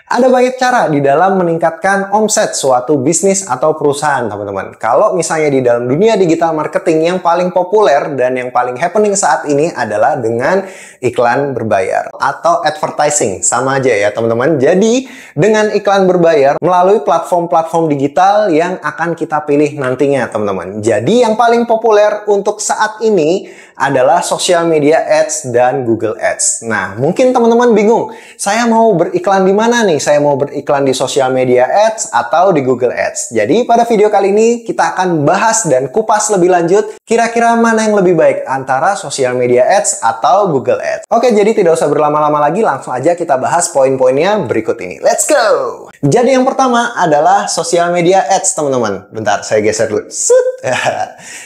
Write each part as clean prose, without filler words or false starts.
Ada banyak cara di dalam meningkatkan omset suatu bisnis atau perusahaan, teman-teman. Kalau misalnya di dalam dunia digital marketing, yang paling populer dan yang paling happening saat ini adalah dengan iklan berbayar atau advertising. Sama aja ya, teman-teman. Jadi, dengan iklan berbayar melalui platform-platform digital yang akan kita pilih nantinya, teman-teman. Jadi, yang paling populer untuk saat ini adalah social media ads dan Google Ads. Nah, mungkin teman-teman bingung, saya mau beriklan di mana nih? Saya mau beriklan di social media ads atau di Google Ads. Jadi pada video kali ini kita akan bahas dan kupas lebih lanjut kira-kira mana yang lebih baik antara social media ads atau Google Ads. Oke, jadi tidak usah berlama-lama lagi, langsung aja kita bahas poin-poinnya berikut ini. Let's go! Jadi yang pertama adalah social media ads, teman-teman. Bentar, saya geser dulu.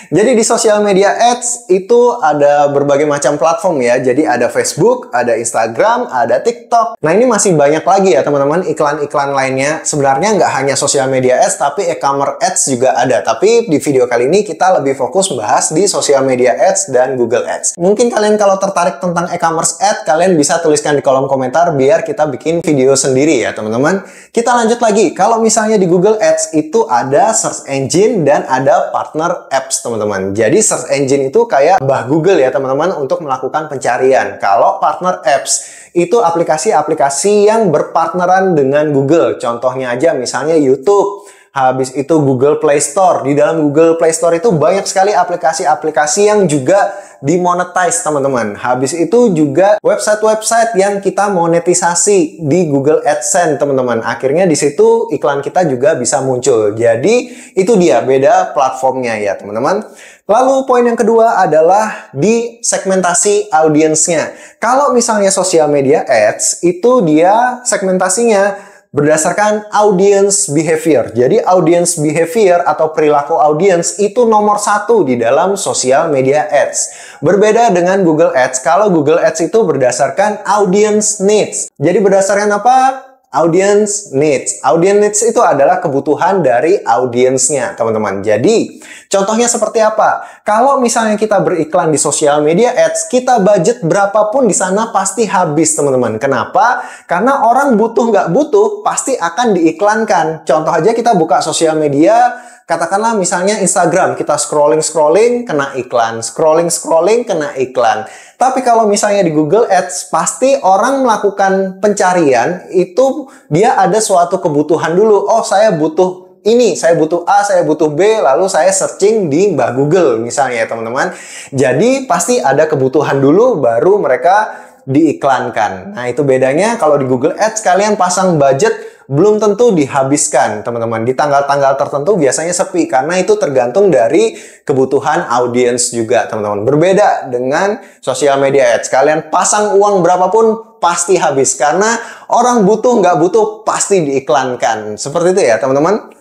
Jadi di social media ads itu ada berbagai macam platform ya. Jadi ada Facebook, ada Instagram, ada TikTok. Nah, ini masih banyak lagi ya, teman-teman, iklan-iklan lainnya. Sebenarnya nggak hanya social media ads, tapi e-commerce ads juga ada. Tapi di video kali ini kita lebih fokus membahas di social media ads dan Google Ads. Mungkin kalian kalau tertarik tentang e-commerce ads, kalian bisa tuliskan di kolom komentar biar kita bikin video sendiri ya, teman-teman. Kita lanjut lagi. Kalau misalnya di Google Ads itu ada search engine dan ada partner apps, teman-teman. Jadi search engine itu kayak Mbah Google ya, teman-teman, untuk melakukan pencarian. Kalau partner apps itu aplikasi-aplikasi yang berpartneran dengan Google. Contohnya aja misalnya YouTube. Habis itu Google Play Store. Di dalam Google Play Store itu banyak sekali aplikasi-aplikasi yang juga dimonetize, teman-teman. Habis itu juga website-website yang kita monetisasi di Google AdSense, teman-teman. Akhirnya di situ iklan kita juga bisa muncul. Jadi itu dia beda platformnya ya, teman-teman. Lalu poin yang kedua adalah di segmentasi audiensnya. Kalau misalnya social media ads itu dia segmentasinya berdasarkan audience behavior. Jadi audience behavior atau perilaku audience itu nomor satu di dalam social media ads. Berbeda dengan Google Ads. Kalau Google Ads itu berdasarkan audience needs. Jadi berdasarkan apa? Audience needs. Audience needs itu adalah kebutuhan dari audiensnya, teman-teman. Jadi, contohnya seperti apa? Kalau misalnya kita beriklan di social media ads, kita budget berapapun di sana pasti habis, teman-teman. Kenapa? Karena orang butuh nggak butuh, pasti akan diiklankan. Contoh aja kita buka sosial media, katakanlah misalnya Instagram, kita scrolling-scrolling, kena iklan. Scrolling-scrolling, kena iklan. Tapi kalau misalnya di Google Ads, pasti orang melakukan pencarian, itu dia ada suatu kebutuhan dulu. Oh, saya butuh ini, saya butuh A, saya butuh B, lalu saya searching di Mbah Google misalnya ya, teman-teman. Jadi pasti ada kebutuhan dulu, baru mereka diiklankan. Nah, itu bedanya kalau di Google Ads, kalian pasang budget, belum tentu dihabiskan, teman-teman. Di tanggal-tanggal tertentu biasanya sepi, karena itu tergantung dari kebutuhan audiens juga, teman-teman. Berbeda dengan social media ads. Kalian pasang uang berapapun, pasti habis. Karena orang butuh, nggak butuh, pasti diiklankan. Seperti itu ya, teman-teman.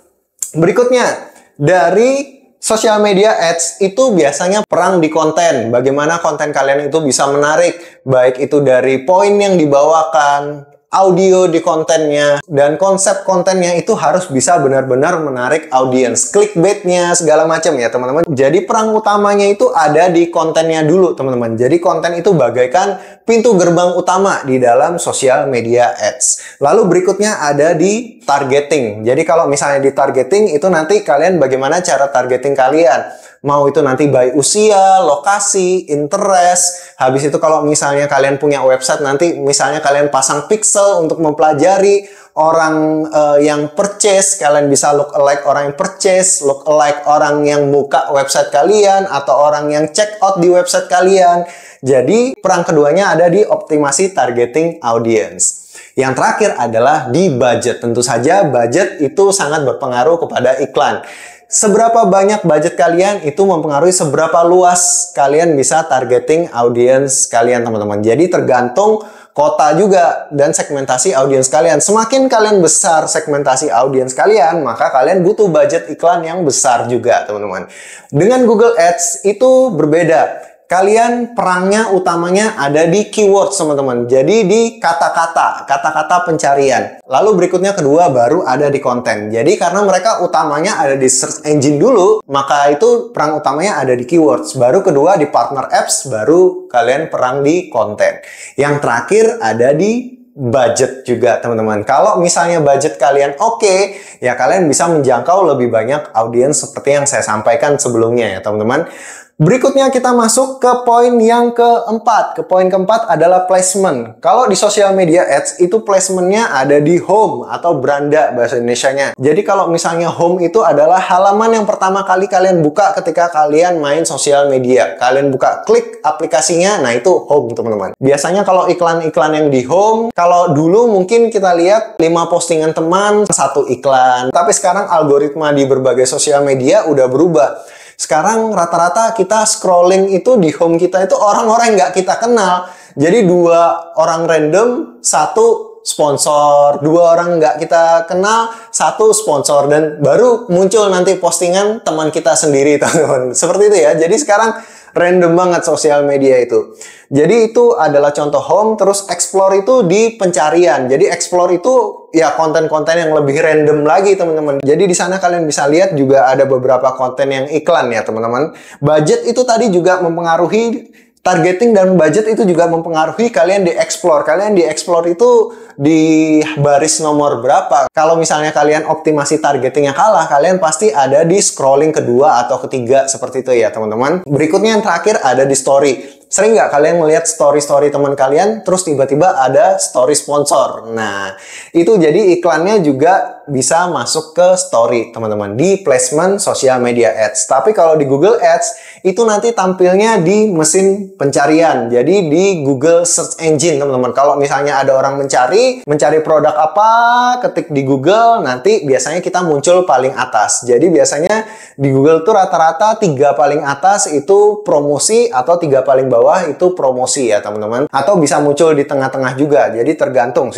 Berikutnya, dari social media ads itu biasanya perang di konten. Bagaimana konten kalian itu bisa menarik. Baik itu dari poin yang dibawakan, audio di kontennya, dan konsep kontennya itu harus bisa benar-benar menarik audiens. Clickbaitnya segala macam ya, teman-teman. Jadi perang utamanya itu ada di kontennya dulu, teman-teman. Jadi konten itu bagaikan pintu gerbang utama di dalam social media ads. Lalu berikutnya ada di targeting. Jadi kalau misalnya di targeting itu nanti kalian bagaimana cara targeting kalian. Mau itu nanti by usia, lokasi, interest. Habis itu kalau misalnya kalian punya website, nanti misalnya kalian pasang pixel untuk mempelajari orang yang purchase. Kalian bisa look alike orang yang purchase, look alike orang yang buka website kalian, atau orang yang check out di website kalian. Jadi perang keduanya ada di optimasi targeting audience. Yang terakhir adalah di budget. Tentu saja budget itu sangat berpengaruh kepada iklan. Seberapa banyak budget kalian itu mempengaruhi seberapa luas kalian bisa targeting audiens kalian, teman-teman. Jadi tergantung kota juga dan segmentasi audiens kalian. Semakin kalian besar segmentasi audiens kalian, maka kalian butuh budget iklan yang besar juga, teman-teman. Dengan Google Ads itu berbeda. Kalian perangnya utamanya ada di keywords, teman-teman. Jadi di kata-kata pencarian. Lalu berikutnya kedua baru ada di konten. Jadi karena mereka utamanya ada di search engine dulu, maka itu perang utamanya ada di keywords. Baru kedua di partner apps, baru kalian perang di konten. Yang terakhir ada di budget juga teman-teman. Kalau misalnya budget kalian oke, ya kalian bisa menjangkau lebih banyak audiens seperti yang saya sampaikan sebelumnya ya teman-teman. Berikutnya kita masuk ke poin yang keempat. Poin keempat adalah placement. Kalau di social media ads itu placementnya ada di home atau beranda bahasa Indonesianya. Jadi kalau misalnya home itu adalah halaman yang pertama kali kalian buka ketika kalian main sosial media. Kalian buka, klik aplikasinya, nah itu home teman-teman. Biasanya kalau iklan-iklan yang di home, kalau dulu mungkin kita lihat 5 postingan teman, 1 iklan. Tapi sekarang algoritma di berbagai sosial media udah berubah. Sekarang rata-rata kita scrolling itu di home kita itu orang-orang yang nggak kita kenal. Jadi 2 orang random, 1 sponsor, 2 orang nggak kita kenal, 1 sponsor, dan baru muncul nanti postingan teman kita sendiri teman-teman. Seperti itu ya. Jadi sekarang random banget sosial media itu. Jadi itu adalah contoh home. Terus explore itu di pencarian. Jadi explore itu ya konten-konten yang lebih random lagi teman-teman. Jadi di sana kalian bisa lihat juga ada beberapa konten yang iklan ya teman-teman. Budget itu tadi juga mempengaruhi. Targeting dan budget itu juga mempengaruhi kalian di explore. Kalian di explore itu di baris nomor berapa. Kalau misalnya kalian optimasi targetingnya kalah, kalian pasti ada di scrolling kedua atau ketiga seperti itu ya teman-teman. Berikutnya yang terakhir ada di story. Sering nggak kalian melihat story-story teman kalian, terus tiba-tiba ada story sponsor? Nah, itu jadi iklannya juga bisa masuk ke story, teman-teman, di placement social media ads. Tapi kalau di Google Ads, itu nanti tampilnya di mesin pencarian. Jadi di Google Search Engine, teman-teman. Kalau misalnya ada orang mencari produk apa, ketik di Google, nanti biasanya kita muncul paling atas. Jadi biasanya di Google tuh rata-rata 3 paling atas itu promosi atau 3 paling bawah itu promosi ya teman-teman, atau bisa muncul di tengah-tengah juga. Jadi tergantung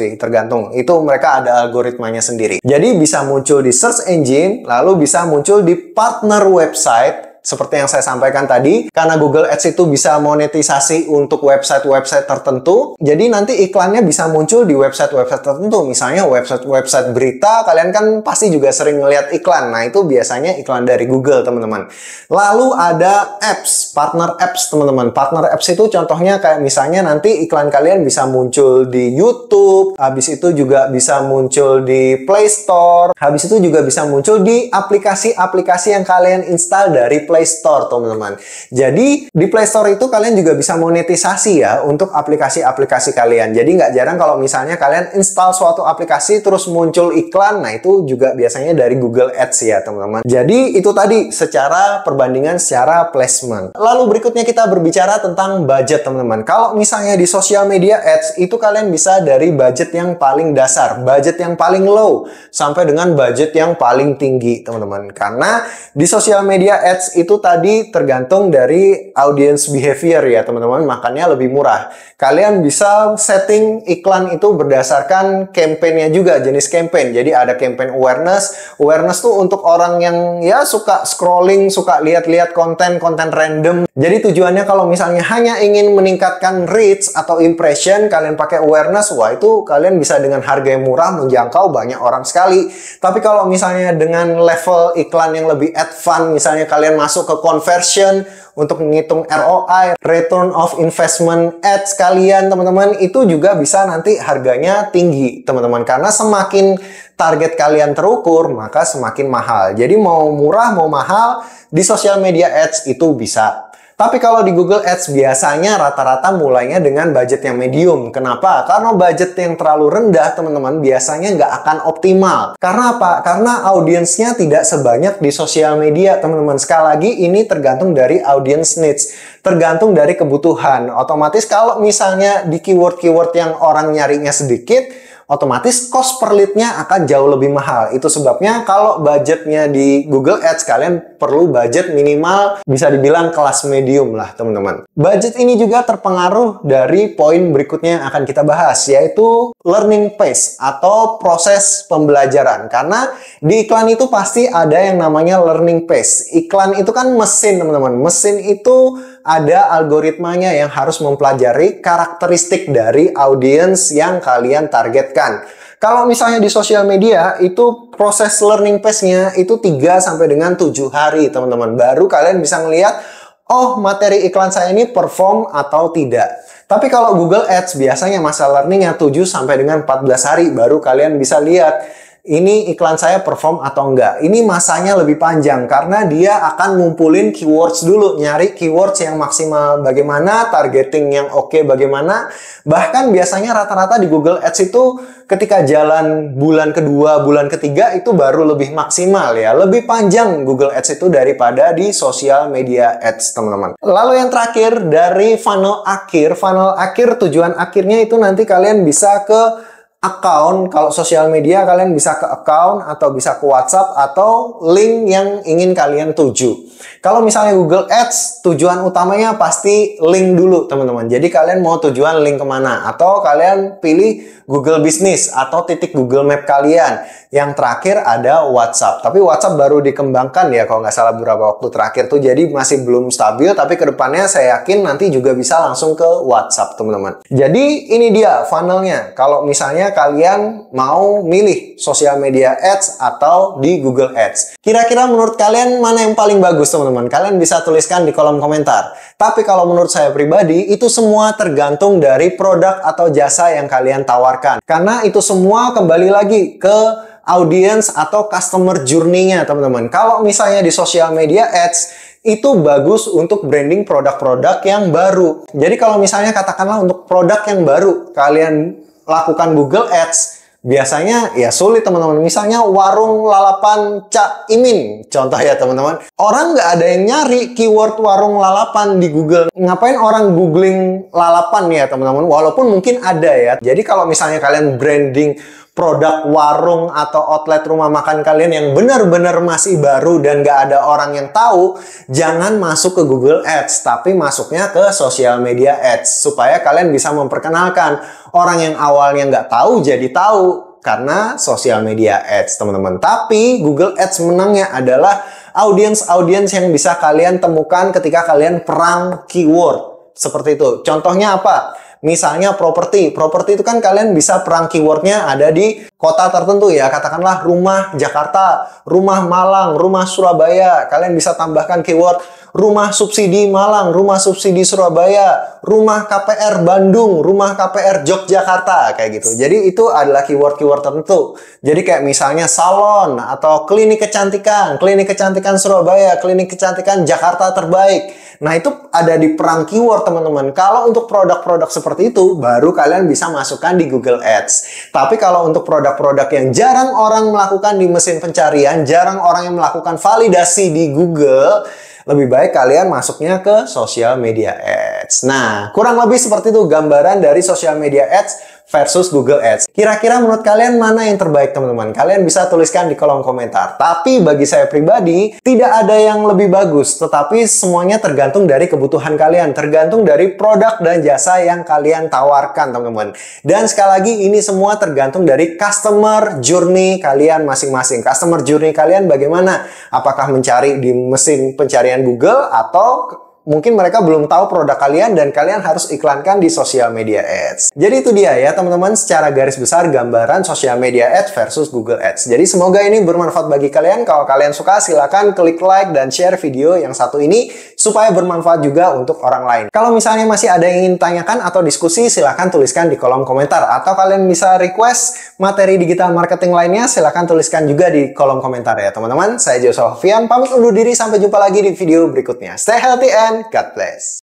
itu mereka ada algoritmanya sendiri. Jadi bisa muncul di search engine, lalu bisa muncul di partner website seperti yang saya sampaikan tadi, karena Google Ads itu bisa monetisasi untuk website-website tertentu. Jadi nanti iklannya bisa muncul di website-website tertentu. Misalnya website-website berita, kalian kan pasti juga sering ngeliat iklan. Nah, itu biasanya iklan dari Google, teman-teman. Lalu ada apps, partner apps, teman-teman. Partner apps itu contohnya kayak misalnya nanti iklan kalian bisa muncul di YouTube, habis itu juga bisa muncul di Play Store, habis itu juga bisa muncul di aplikasi-aplikasi yang kalian install dari Play Store, teman-teman. Jadi di Play Store itu kalian juga bisa monetisasi ya untuk aplikasi-aplikasi kalian. Jadi nggak jarang kalau misalnya kalian install suatu aplikasi terus muncul iklan, nah itu juga biasanya dari Google Ads ya teman-teman. Jadi itu tadi secara perbandingan secara placement. Lalu berikutnya kita berbicara tentang budget, teman-teman. Kalau misalnya di social media ads itu kalian bisa dari budget yang paling dasar, budget yang paling low, sampai dengan budget yang paling tinggi, teman-teman. Karena di social media ads itu tadi tergantung dari audience behavior ya teman-teman, makanya lebih murah. Kalian bisa setting iklan itu berdasarkan campaign-nya juga, jenis campaign. Jadi ada campaign awareness. Awareness tuh untuk orang yang ya suka scrolling, suka lihat-lihat konten random. Jadi tujuannya kalau misalnya hanya ingin meningkatkan reach atau impression, kalian pakai awareness, wah itu kalian bisa dengan harga yang murah menjangkau banyak orang sekali. Tapi kalau misalnya dengan level iklan yang lebih advance, misalnya kalian masuk ke conversion untuk menghitung ROI, return of investment ads kalian, teman-teman, itu juga bisa nanti harganya tinggi, teman-teman. Karena semakin target kalian terukur, maka semakin mahal. Jadi mau murah, mau mahal, di social media ads itu bisa. Tapi kalau di Google Ads biasanya rata-rata mulainya dengan budget yang medium. Kenapa? Karena budget yang terlalu rendah, teman-teman, biasanya nggak akan optimal. Karena apa? Karena audiensnya tidak sebanyak di sosial media, teman-teman. Sekali lagi, ini tergantung dari audience needs. Tergantung dari kebutuhan. Otomatis kalau misalnya di keyword-keyword yang orang nyarinya sedikit, otomatis cost per lead-nya akan jauh lebih mahal. Itu sebabnya kalau budgetnya di Google Ads, kalian perlu budget minimal bisa dibilang kelas medium lah, teman-teman. Budget ini juga terpengaruh dari poin berikutnya yang akan kita bahas, yaitu learning pace atau proses pembelajaran. Karena di iklan itu pasti ada yang namanya learning pace. Iklan itu kan mesin, teman-teman. Mesin itu ada algoritmanya yang harus mempelajari karakteristik dari audiens yang kalian targetkan. Kalau misalnya di sosial media, itu proses learning pace-nya itu 3 sampai dengan 7 hari, teman-teman. Baru kalian bisa ngelihat, oh materi iklan saya ini perform atau tidak. Tapi kalau Google Ads biasanya masa learningnya 7 sampai dengan 14 hari baru kalian bisa lihat ini iklan saya perform atau enggak. Ini masanya lebih panjang karena dia akan ngumpulin keywords dulu, nyari keywords yang maksimal bagaimana, targeting yang oke bagaimana. Bahkan biasanya rata-rata di Google Ads itu ketika jalan bulan kedua, bulan ketiga itu baru lebih maksimal ya. Lebih panjang Google Ads itu daripada di social media ads, teman-teman. Lalu yang terakhir dari funnel akhir tujuan akhirnya itu nanti kalian bisa ke account. Kalau sosial media kalian bisa ke account atau bisa ke WhatsApp atau link yang ingin kalian tuju. Kalau misalnya Google Ads, tujuan utamanya pasti link dulu, teman-teman. Jadi kalian mau tujuan link kemana? Atau kalian pilih Google Business atau titik Google Map kalian. Yang terakhir ada WhatsApp. Tapi WhatsApp baru dikembangkan ya kalau nggak salah beberapa waktu terakhir tuh. Jadi masih belum stabil. Tapi kedepannya saya yakin nanti juga bisa langsung ke WhatsApp, teman-teman. Jadi ini dia funnelnya. Kalau misalnya kalian mau milih sosial media ads atau di Google Ads. Kira-kira menurut kalian mana yang paling bagus, teman-teman? Kalian bisa tuliskan di kolom komentar. Tapi kalau menurut saya pribadi, itu semua tergantung dari produk atau jasa yang kalian tawarkan. Karena itu semua kembali lagi ke audience atau customer journey-nya, teman-teman. Kalau misalnya di sosial media ads, itu bagus untuk branding produk-produk yang baru. Jadi kalau misalnya katakanlah untuk produk yang baru, kalian lakukan Google Ads, biasanya ya sulit, teman-teman. Misalnya warung lalapan Cak Imin, contoh ya, teman-teman. Orang nggak ada yang nyari keyword warung lalapan di Google. Ngapain orang googling lalapan ya, teman-teman? Walaupun mungkin ada ya. Jadi kalau misalnya kalian branding produk warung atau outlet rumah makan kalian yang benar-benar masih baru dan nggak ada orang yang tahu, jangan masuk ke Google Ads, tapi masuknya ke social media ads supaya kalian bisa memperkenalkan orang yang awalnya nggak tahu jadi tahu karena social media ads, teman-teman. Tapi Google Ads menangnya adalah audience yang bisa kalian temukan ketika kalian perang keyword seperti itu. Contohnya apa? Misalnya properti itu kan kalian bisa perang keywordnya ada di kota tertentu ya, katakanlah rumah Jakarta, rumah Malang, rumah Surabaya. Kalian bisa tambahkan keyword rumah subsidi Malang, rumah subsidi Surabaya, rumah KPR Bandung, rumah KPR Yogyakarta, kayak gitu. Jadi itu adalah keyword-keyword tertentu. Jadi kayak misalnya salon atau klinik kecantikan Surabaya, klinik kecantikan Jakarta terbaik. Nah, itu ada di perang keyword, teman-teman. Kalau untuk produk-produk seperti itu, baru kalian bisa masukkan di Google Ads. Tapi kalau untuk produk-produk yang jarang orang melakukan di mesin pencarian, jarang orang yang melakukan validasi di Google, lebih baik kalian masuknya ke social media ads. Nah, kurang lebih seperti itu gambaran dari social media ads versus Google Ads. Kira-kira menurut kalian mana yang terbaik, teman-teman? Kalian bisa tuliskan di kolom komentar. Tapi bagi saya pribadi, tidak ada yang lebih bagus. Tetapi semuanya tergantung dari kebutuhan kalian. Tergantung dari produk dan jasa yang kalian tawarkan, teman-teman. Dan sekali lagi, ini semua tergantung dari customer journey kalian masing-masing. Customer journey kalian bagaimana? Apakah mencari di mesin pencarian Google atau mungkin mereka belum tahu produk kalian dan kalian harus iklankan di social media ads. Jadi itu dia ya, teman-teman, secara garis besar gambaran social media ads versus Google Ads. Jadi semoga ini bermanfaat bagi kalian. Kalau kalian suka, silakan klik like dan share video yang satu ini supaya bermanfaat juga untuk orang lain. Kalau misalnya masih ada yang ingin tanyakan atau diskusi, silakan tuliskan di kolom komentar. Atau kalian bisa request materi digital marketing lainnya, silakan tuliskan juga di kolom komentar ya, teman-teman. Saya Joshua Hovian, pamit undur diri, sampai jumpa lagi di video berikutnya. Stay healthy and God bless.